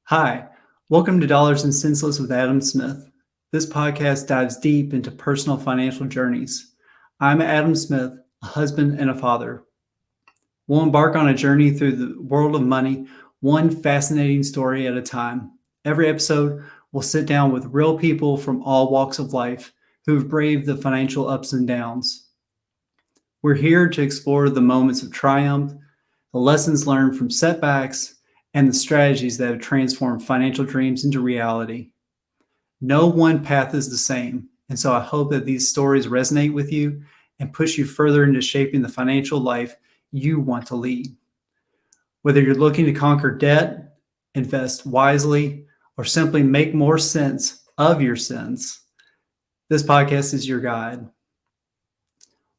Hi, welcome to Dollars and Senseless with Adam Smith. This podcast dives deep into personal financial journeys. I'm Adam Smith, a husband and a father. We'll embark on a journey through the world of money, one fascinating story at a time. Every episode, we'll sit down with real people from all walks of life who've braved the financial ups and downs. We're here to explore the moments of triumph, the lessons learned from setbacks, and the strategies that have transformed financial dreams into reality. No one path is the same, and so I hope that these stories resonate with you and push you further into shaping the financial life you want to lead. Whether you're looking to conquer debt, invest wisely, or simply make more sense of your sins, this podcast is your guide.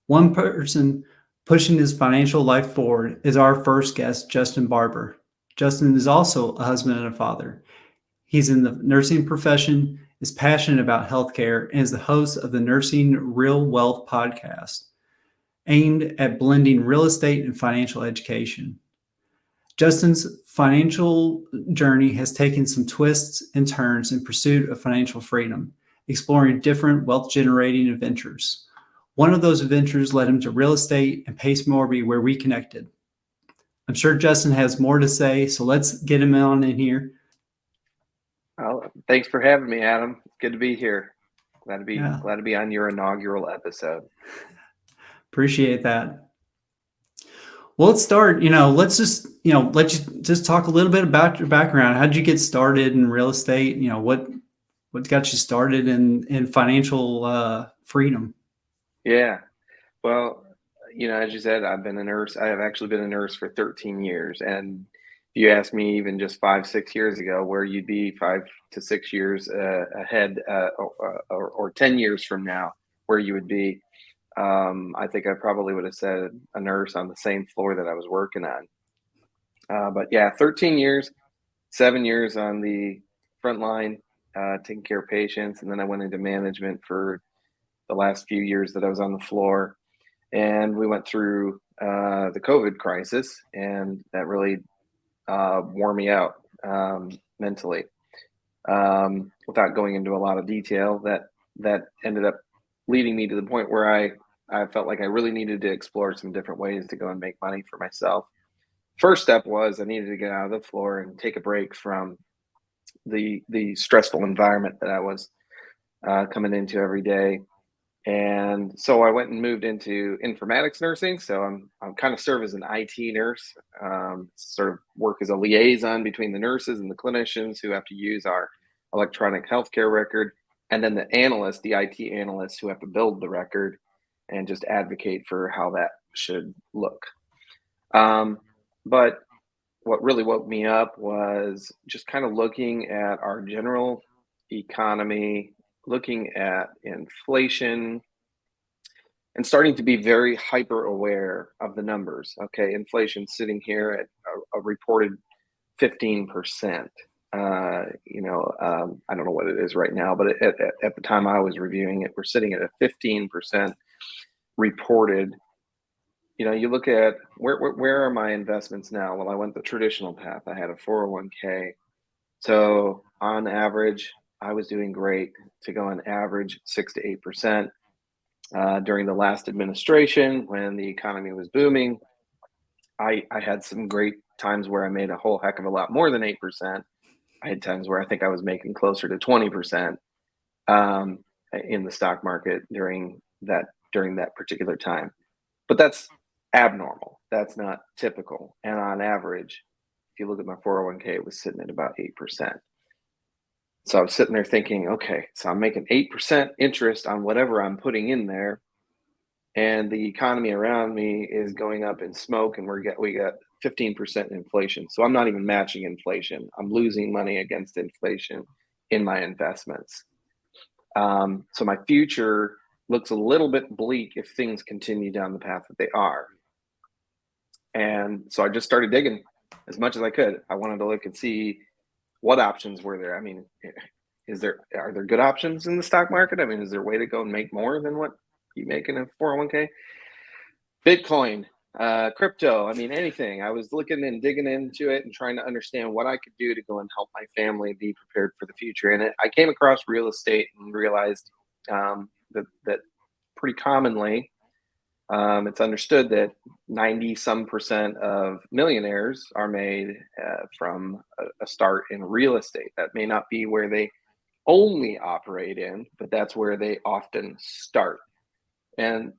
One person pushing his financial life forward is our first guest, Justin Barber. Justin is also a husband and a father. He's in the nursing profession, is passionate about healthcare, and is the host of the Nursing Real Wealth podcast, aimed at blending real estate and financial education. Justin's financial journey has taken some twists and turns in pursuit of financial freedom, exploring different wealth generating adventures. One of those adventures led him to real estate and Pace Morby, where we connected. I'm sure Justin has more to say, so let's get him on in here. Well, thanks for having me, Adam. It's good to be here. Glad to be on your inaugural episode. Appreciate that. Well, let's start. Let's just talk a little bit about your background. How did you get started in real estate? What got you started in financial freedom? Yeah. Well, as you said, I've been a nurse. I have actually been a nurse for 13 years. And if you asked me even just 5, 6 years ago where you'd be 5 to 6 years ahead or 10 years from now, where you would be, I think I probably would have said a nurse on the same floor that I was working on. But yeah, 13 years, 7 years on the front line, taking care of patients. And then I went into management for the last few years that I was on the floor. And we went through the COVID crisis, and that really wore me out mentally. Without going into a lot of detail, that ended up leading me to the point where I felt like I really needed to explore some different ways to go and make money for myself. First step was I needed to get out of the floor and take a break from the stressful environment that I was coming into every day. And so I went and moved into informatics nursing. So I'm kind of serve as an IT nurse, sort of work as a liaison between the nurses and the clinicians who have to use our electronic healthcare record, and then the analysts, the IT analysts who have to build the record and just advocate for how that should look. But what really woke me up was just kind of looking at our general economy, looking at inflation, and starting to be very hyper aware of the numbers. Okay, inflation sitting here at a reported 15%. I don't know what it is right now, but at the time I was reviewing it, we're sitting at a 15% reported. You look at where are my investments now? Well, I went the traditional path. I had a 401k. So on average, I was doing great to go on average 6 to 8%. During the last administration, when the economy was booming, I had some great times where I made a whole heck of a lot more than 8%. I had times where I think I was making closer to 20% in the stock market during that particular time. But that's abnormal. That's not typical. And on average, if you look at my 401k, it was sitting at about 8%. So I was sitting there thinking, okay, so I'm making 8% interest on whatever I'm putting in there, and the economy around me is going up in smoke, and we got 15% inflation. So I'm not even matching inflation. I'm losing money against inflation in my investments. So my future looks a little bit bleak if things continue down the path that they are. And so I just started digging as much as I could. I wanted to look and see what options were there. I mean, are there good options in the stock market? I mean, is there a way to go and make more than what you make in a 401k? Bitcoin crypto. I mean, anything. I was looking and digging into it and trying to understand what I could do to go and help my family be prepared for the future. And I came across real estate and realized that pretty commonly it's understood that 90 some percent of millionaires are made from a start in real estate. That may not be where they only operate in, but that's where they often start. And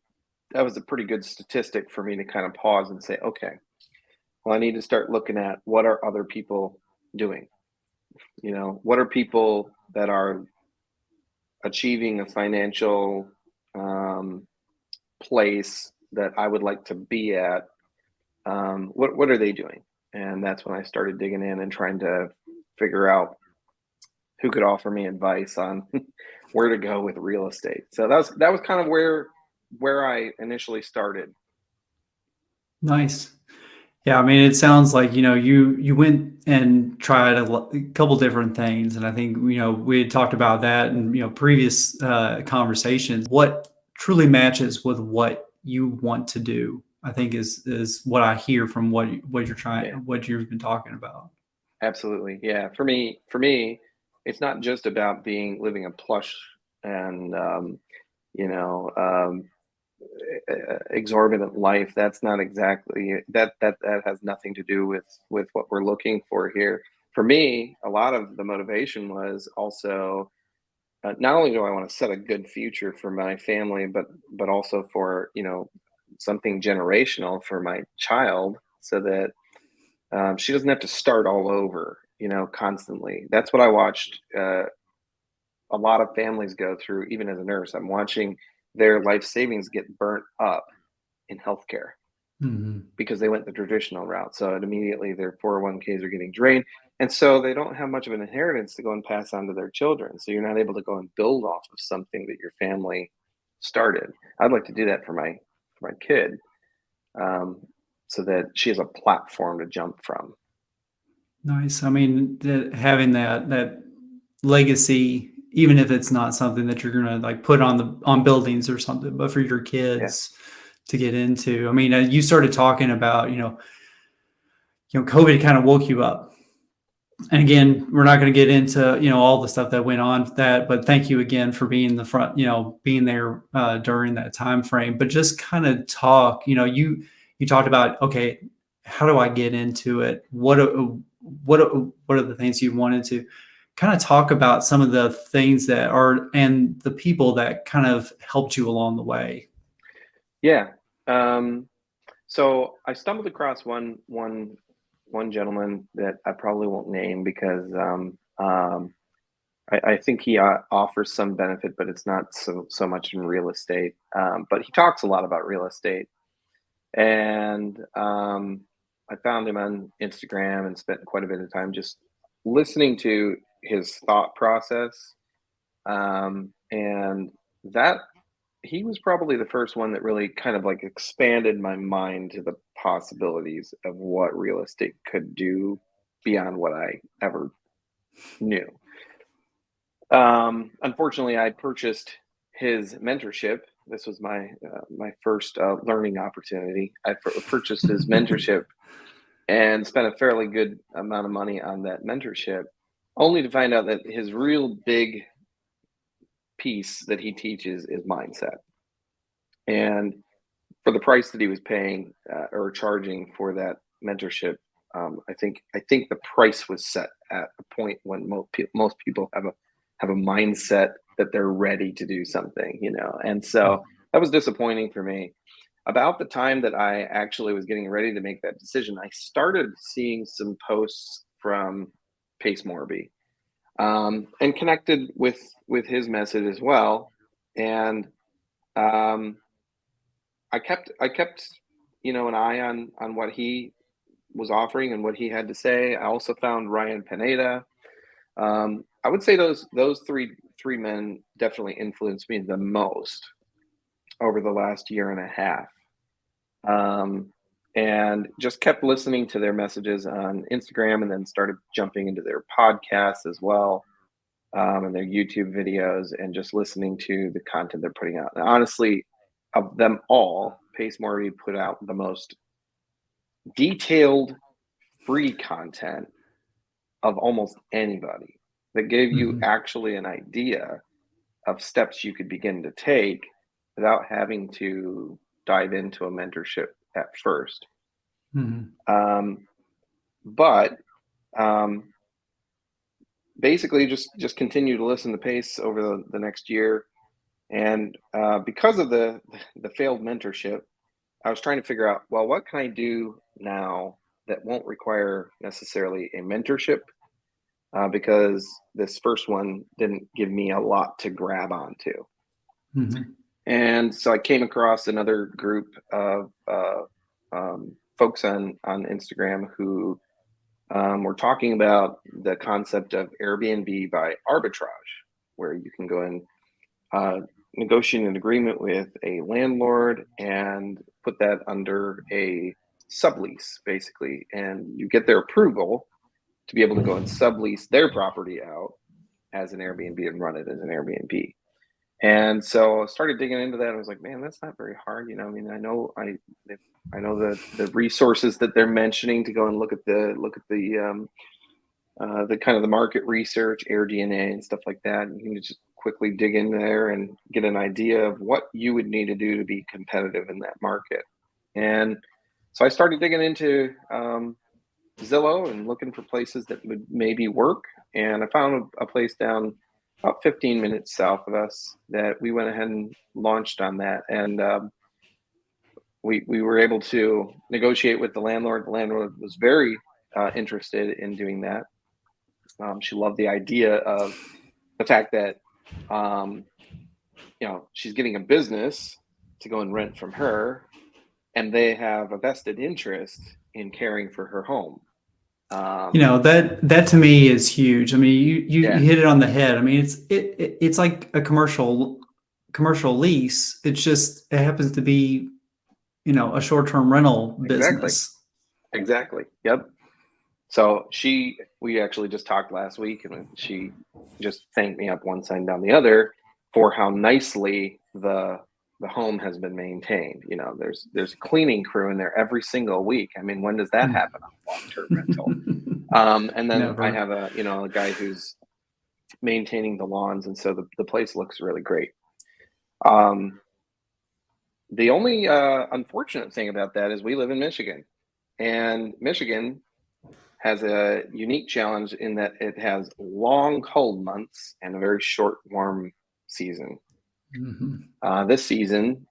that was a pretty good statistic for me to kind of pause and say, okay, well, I need to start looking at what are other people doing? What are people that are achieving a financial place that I would like to be at? What are they doing? And that's when I started digging in and trying to figure out who could offer me advice on where to go with real estate. So that was kind of where I initially started. Nice. Yeah, I mean, it sounds like, you went and tried a couple different things, and I think, we had talked about that in, previous conversations. What truly matches with what you want to do, I think is what I hear from what you're trying, Yeah, what you've been talking about. absolutely. Yeah, for me, it's not just about living a plush and you know um, exorbitant life. That's not exactly that has nothing to do with what we're looking for here. For me, a lot of the motivation was also not only do I want to set a good future for my family, but also for something generational for my child, so that she doesn't have to start all over, constantly. That's what I watched a lot of families go through. Even as a nurse, I'm watching their life savings get burnt up in healthcare Hmm. because they went the traditional route. So immediately their 401ks are getting drained. And so they don't have much of an inheritance to go and pass on to their children. So you're not able to go and build off of something that your family started. I'd like to do that for my kid, um, so that she has a platform to jump from. Nice. I mean, having that legacy, even if it's not something that you're gonna like put on buildings or something, but for your Yeah. kids to get into. I mean, you started talking about, COVID kind of woke you up. And again, we're not going to get into, all the stuff that went on with that, but thank you again for being the front, being there during that time frame. But just kind of talk, you talked about, okay, how do I get into it? What are the things you wanted to kind of talk about, some of the things that are, and the people that kind of helped you along the way? Yeah. Um, so I stumbled across one gentleman that I probably won't name because I think he offers some benefit, but it's not so much in real estate. But he talks a lot about real estate, and I found him on Instagram and spent quite a bit of time just listening to his thought process. And that he was probably the first one that really kind of like expanded my mind to the possibilities of what real estate could do beyond what I ever knew. Unfortunately, I purchased his mentorship. This was my first learning opportunity. I purchased his mentorship and spent a fairly good amount of money on that mentorship, only to find out that his real big piece that he teaches is mindset. And for the price that he was paying or charging for that mentorship, I think the price was set at a point when most people have a mindset that they're ready to do something, and so that was disappointing for me. About the time that I actually was getting ready to make that decision, I started seeing some posts from Pace Morby, and connected with his message as well, and um, I kept an eye on what he was offering and what he had to say. I also found Ryan Pineda. I would say those three men definitely influenced me the most over the last year and a half. Um, and just kept listening to their messages on Instagram, and then started jumping into their podcasts as well, and their YouTube videos, and just listening to the content they're putting out. And honestly, of them all, Pace Morby put out the most detailed free content of almost anybody that gave you actually an idea of steps you could begin to take without having to dive into a mentorship at first. But basically just continue to listen to pace over the next year. And because of the failed mentorship, I was trying to figure out, well, what can I do now that won't require necessarily a mentorship? Because this first one didn't give me a lot to grab onto. And so I came across another group of folks on Instagram who were talking about the concept of Airbnb by arbitrage, where you can go and negotiate an agreement with a landlord and put that under a sublease, basically, and you get their approval to be able to go and sublease their property out as an Airbnb and run it as an Airbnb. And so I started digging into that. I was like, man, that's not very hard. I mean, I know the resources that they're mentioning to go and look at the kind of the market research, AirDNA and stuff like that. And you can just quickly dig in there and get an idea of what you would need to do to be competitive in that market. And so I started digging into Zillow and looking for places that would maybe work. And I found a place down about 15 minutes south of us that we went ahead and launched on that. And we were able to negotiate with the landlord. The landlord was very interested in doing that. She loved the idea of the fact that, she's getting a business to go and rent from her, and they have a vested interest in caring for her home. That to me is huge. I mean, you hit it on the head. I mean, it's like a commercial lease. It's just, it happens to be, a short-term rental business. Exactly. Yep. So we actually just talked last week, and she just thanked me up one side and down the other for how nicely the home has been maintained. There's a cleaning crew in there every single week. I mean, when does that happen on a long-term rental? And then Never. I have a guy who's maintaining the lawns, and so the place looks really great. The only unfortunate thing about that is we live in Michigan, and Michigan has a unique challenge in that it has long cold months and a very short warm season. This season,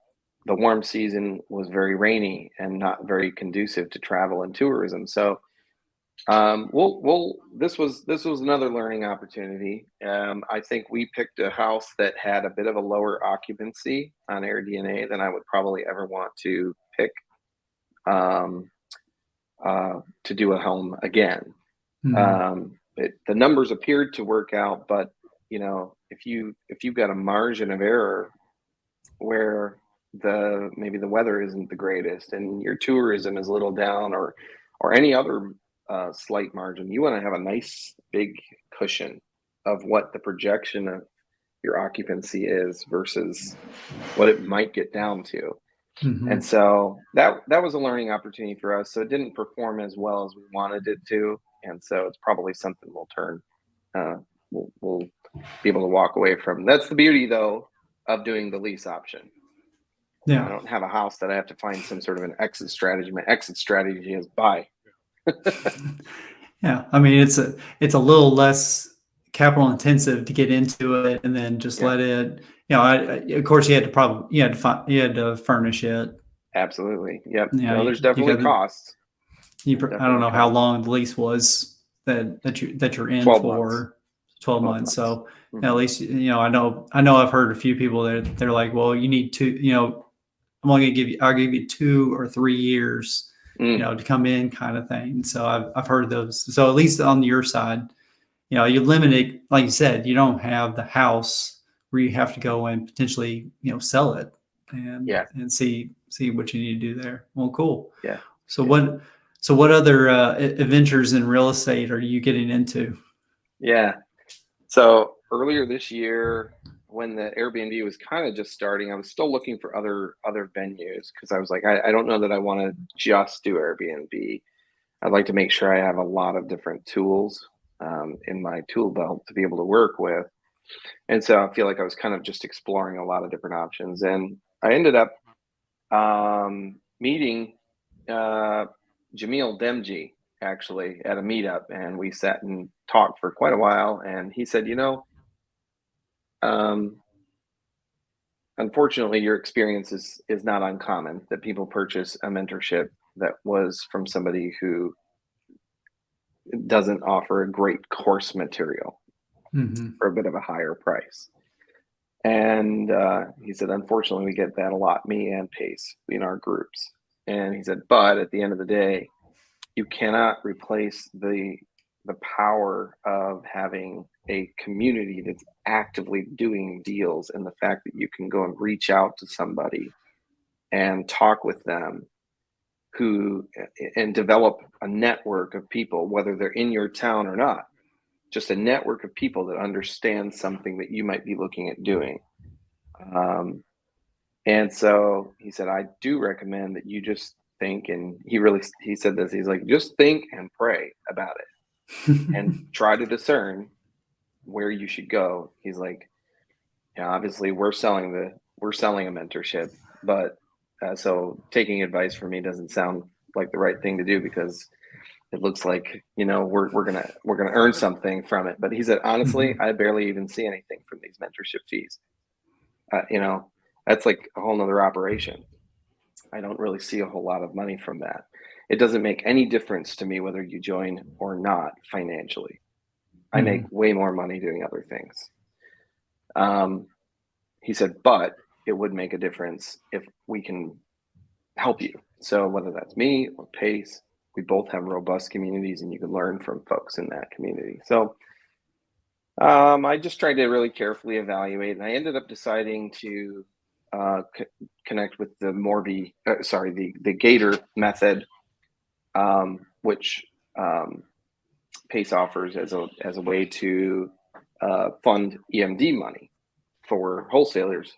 the warm season was very rainy and not very conducive to travel and tourism. So this was another learning opportunity. I think we picked a house that had a bit of a lower occupancy on AirDNA than I would probably ever want to pick to do a home again. The numbers appeared to work out, but if you've got a margin of error where maybe the weather isn't the greatest and your tourism is a little down or any other slight margin, you want to have a nice big cushion of what the projection of your occupancy is versus what it might get down to. And so that was a learning opportunity for us. So it didn't perform as well as we wanted it to, and so it's probably something we'll be able to walk away from. That's the beauty, though, of doing the lease option. I don't have a house that I have to find some sort of an exit strategy. My exit strategy is buy. Yeah, I mean, it's a little less capital intensive to get into it, and then just let it. Of course, you had to furnish it. Absolutely. Yep. There's definitely costs. I don't know how long the lease was that you're in 12 for. Months. 12 months. So at least I know I've heard a few people that they're like, well, you need to I'll give you 2 or 3 years to come in, kind of thing. So I've heard those. So at least on your side, you're limited. Like you said, you don't have the house where you have to go and potentially sell it and see what you need to do there. Well, cool. Yeah. So what other adventures in real estate are you getting into? Yeah. So earlier this year, when the Airbnb was kind of just starting, I was still looking for other venues because I was like, I don't know that I want to just do Airbnb. I'd like to make sure I have a lot of different tools in my tool belt to be able to work with. And so I feel like I was kind of just exploring a lot of different options. And I ended up meeting Jamil Demji actually at a meetup, and we sat and talked for quite a while. And he said, um, unfortunately, your experience is not uncommon that people purchase a mentorship that was from somebody who doesn't offer a great course material for a bit of a higher price. And he said, unfortunately, we get that a lot, me and Pace, in our groups. And he said, but at the end of the day, you cannot replace the power of having a community that's actively doing deals, and the fact that you can go and reach out to somebody and talk with them and develop a network of people, whether they're in your town or not, just a network of people that understand something that you might be looking at doing. And so he said, I do recommend that you just think, and he said this, he's like, just think and pray about it and try to discern where you should go. He's like, yeah, obviously we're selling a mentorship, but so taking advice from me doesn't sound like the right thing to do, because it looks like, we're gonna earn something from it. But he said, honestly, I barely even see anything from these mentorship fees. That's like a whole nother operation. I don't really see a whole lot of money from that. It doesn't make any difference to me whether you join or not financially. I make way more money doing other things. He said, but it would make a difference if we can help you. So whether that's me or Pace, we both have robust communities, and you can learn from folks in that community. So I just tried to really carefully evaluate, and I ended up deciding to connect with the Gator method, which Pace offers as a way to fund EMD money for wholesalers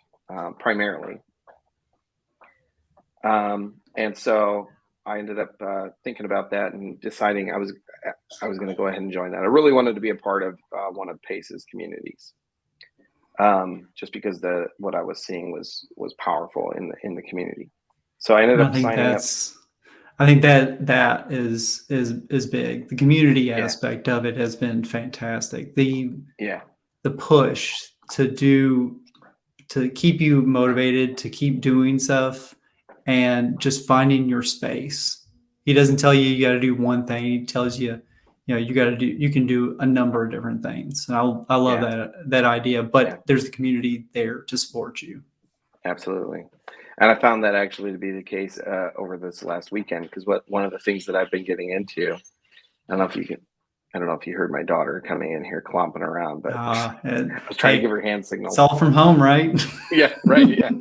primarily. And so I ended up thinking about that and deciding I was going to go ahead and join that. I really wanted to be a part of one of Pace's communities, just because what I was seeing was powerful in the community. So I ended up signing up. I think that is big. The community aspect of it has been fantastic. The push to keep you motivated, to keep doing stuff, and just finding your space. He doesn't tell you got to do one thing. He tells you, you can do a number of different things. And I love that idea, but there's the community there to support you. Absolutely. And I found that actually to be the case over this last weekend, because one of the things that I've been getting into, I don't know if you heard my daughter coming in here clomping around, but I was trying to give her hand signals. It's all from home, right? Yeah, right. Yeah.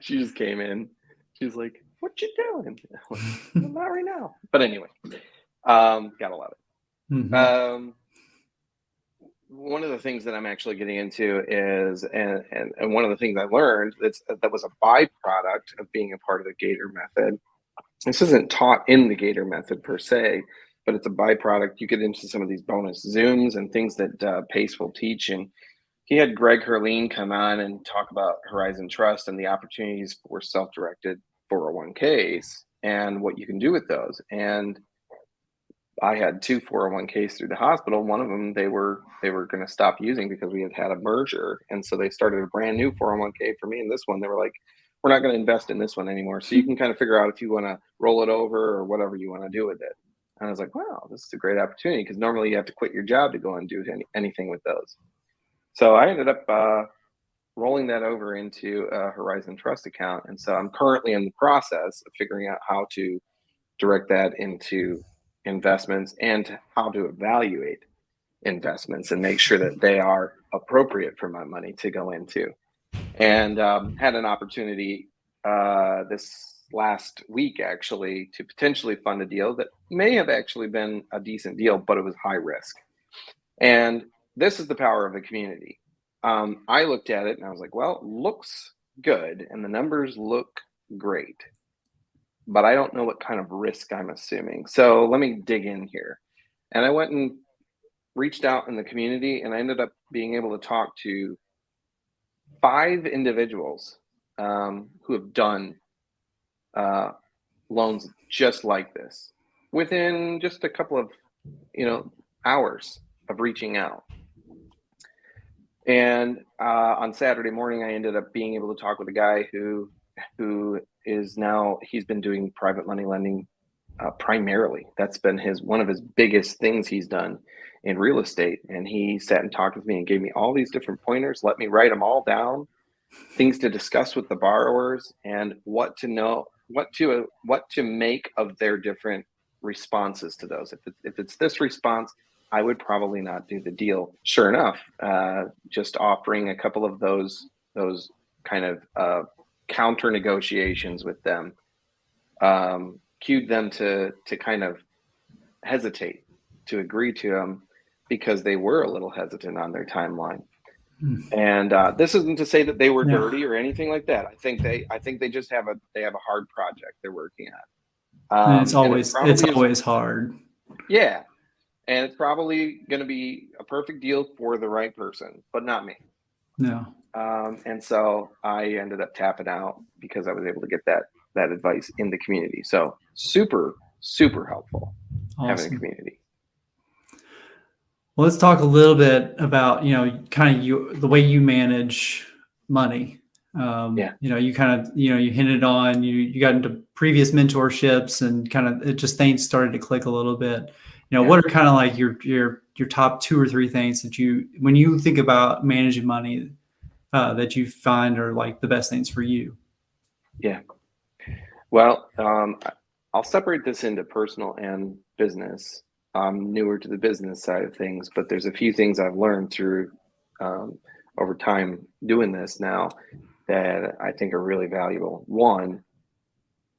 She just came in. She was like, "What you doing?" Like, well, not right now. But anyway, gotta love it. One of the things that I'm actually getting into is, and one of the things I learned that was a byproduct of being a part of the Gator method. This isn't taught in the Gator method per se, but it's a byproduct. You get into some of these bonus Zooms and things that Pace will teach. And he had Greg Herline come on and talk about Horizon Trust and the opportunities for self-directed 401ks and what you can do with those. And I had 2 401ks through the hospital. One of them they were going to stop using because we had a merger, and so they started a brand new 401k for me. And this one, they were like, "We're not going to invest in this one anymore. So you can kind of figure out if you want to roll it over or whatever you want to do with it." And I was like, "Wow, this is a great opportunity," because normally you have to quit your job to go and do anything with those. So I ended up rolling that over into a Horizon Trust account, and so I'm currently in the process of figuring out how to direct that into investments and how to evaluate investments and make sure that they are appropriate for my money to go into. And had an opportunity this last week actually to potentially fund a deal that may have actually been a decent deal, but it was high risk. And this is the power of the community. I looked at it and I was like, well, looks good and the numbers look great, but I don't know what kind of risk I'm assuming. So let me dig in here. And I went and reached out in the community, and I ended up being able to talk to 5 individuals who have done uh, loans just like this within just a couple of hours of reaching out. And on Saturday morning, I ended up being able to talk with a guy who is now, he's been doing private money lending primarily. That's been one of his biggest things he's done in real estate. And he sat and talked with me and gave me all these different pointers, let me write them all down, things to discuss with the borrowers, and what to know, what to make of their different responses to those. If it's this response, I would probably not do the deal. Sure enough, just offering a couple of those kind of counter negotiations with them cued them to kind of hesitate to agree to them, because they were a little hesitant on their timeline. And this isn't to say that they were Yeah. dirty or anything like that. I think they just have a hard project they're working at. And it's And always hard. Yeah, and it's probably going to be a perfect deal for the right person, but not me. No. And so I ended up tapping out because I was able to get that advice in the community. So super, super helpful having a community. Well, let's talk a little bit about, kind of the way you manage money. You kind of, you hinted on, you got into previous mentorships and kind of, it just things started to click a little bit. What are kind of like your top 2 or 3 things that when you think about managing money, that you find are like the best things for you? Yeah. Well, I'll separate this into personal and business. I'm newer to the business side of things, but there's a few things I've learned through over time doing this now that I think are really valuable. One,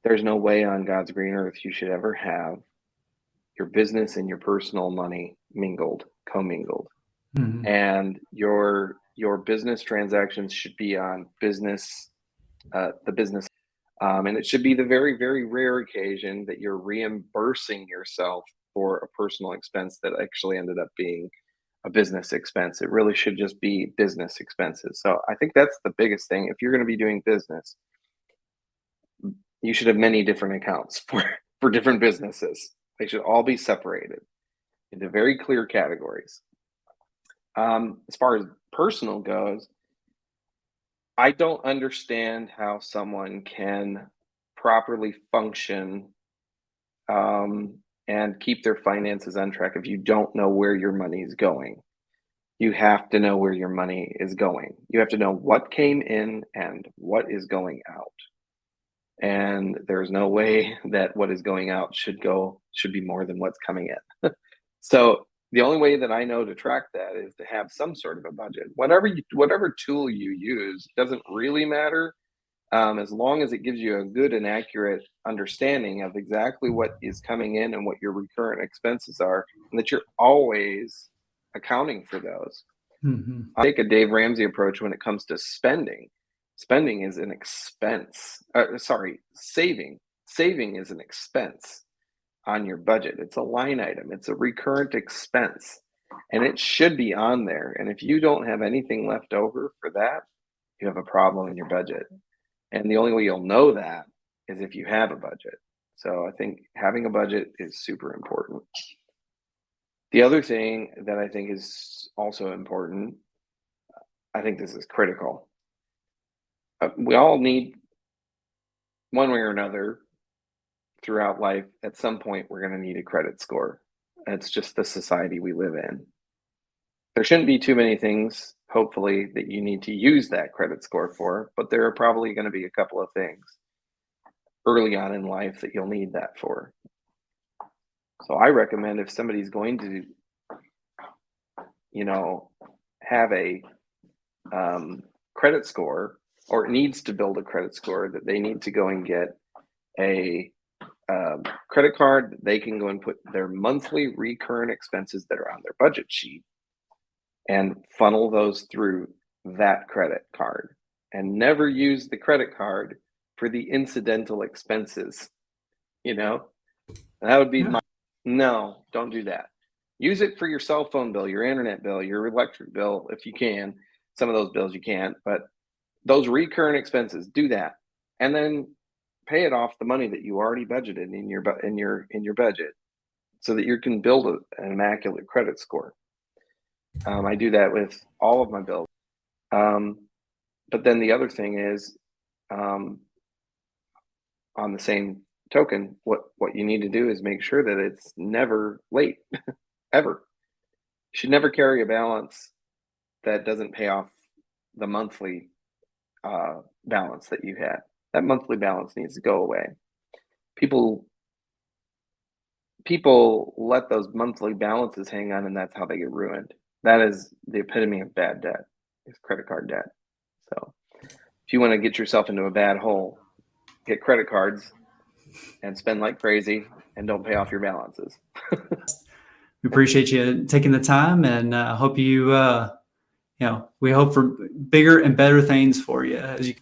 there's no way on God's green earth you should ever have your business and your personal money commingled. Mm-hmm. And your business transactions should be on the business. And it should be the very, very rare occasion that you're reimbursing yourself for a personal expense that actually ended up being a business expense. It really should just be business expenses. So I think that's the biggest thing. If you're going to be doing business, you should have many different accounts for different businesses. They should all be separated into very clear categories. As far as personal goes, I don't understand how someone can properly function and keep their finances on track if you don't know where your money is going. You have to know where your money is going. You have to know what came in and what is going out. And there's no way that what is going out should be more than what's coming in. So the only way that I know to track that is to have some sort of a budget. Whatever tool you use doesn't really matter, as long as it gives you a good and accurate understanding of exactly what is coming in and what your recurrent expenses are, and that you're always accounting for those. Mm-hmm. I take a Dave Ramsey approach when it comes to spending. Spending is an expense. Saving is an expense on your budget. It's a line item. It's a recurrent expense, and it should be on there. And if you don't have anything left over for that, you have a problem in your budget. And the only way you'll know that is if you have a budget. So I think having a budget is super important. The other thing that I think is also important, I think this is critical. We all need, one way or another, throughout life, at some point, we're going to need a credit score. It's just the society we live in. There shouldn't be too many things, hopefully, that you need to use that credit score for, but there are probably going to be a couple of things early on in life that you'll need that for. So I recommend, if somebody's going to, have a credit score, or needs to build a credit score, that they need to go and get a credit card that they can go and put their monthly recurrent expenses that are on their budget sheet and funnel those through that credit card, and never use the credit card for the incidental expenses. That would be Yeah. no, don't do that. Use it for your cell phone bill, your internet bill, your electric bill, if you can. Some of those bills you can't, but those recurrent expenses, do that, and then pay it off the money that you already budgeted in your budget, so that you can build an immaculate credit score. I do that with all of my bills. But then the other thing is, on the same token, what you need to do is make sure that it's never late, ever. You should never carry a balance that doesn't pay off the monthly balance that you had. That monthly balance needs to go away. People let those monthly balances hang on, and that's how they get ruined. That is the epitome of bad debt, is credit card debt. So if you want to get yourself into a bad hole, get credit cards and spend like crazy, and don't pay off your balances. We appreciate you taking the time, and hope we hope for bigger and better things for you as you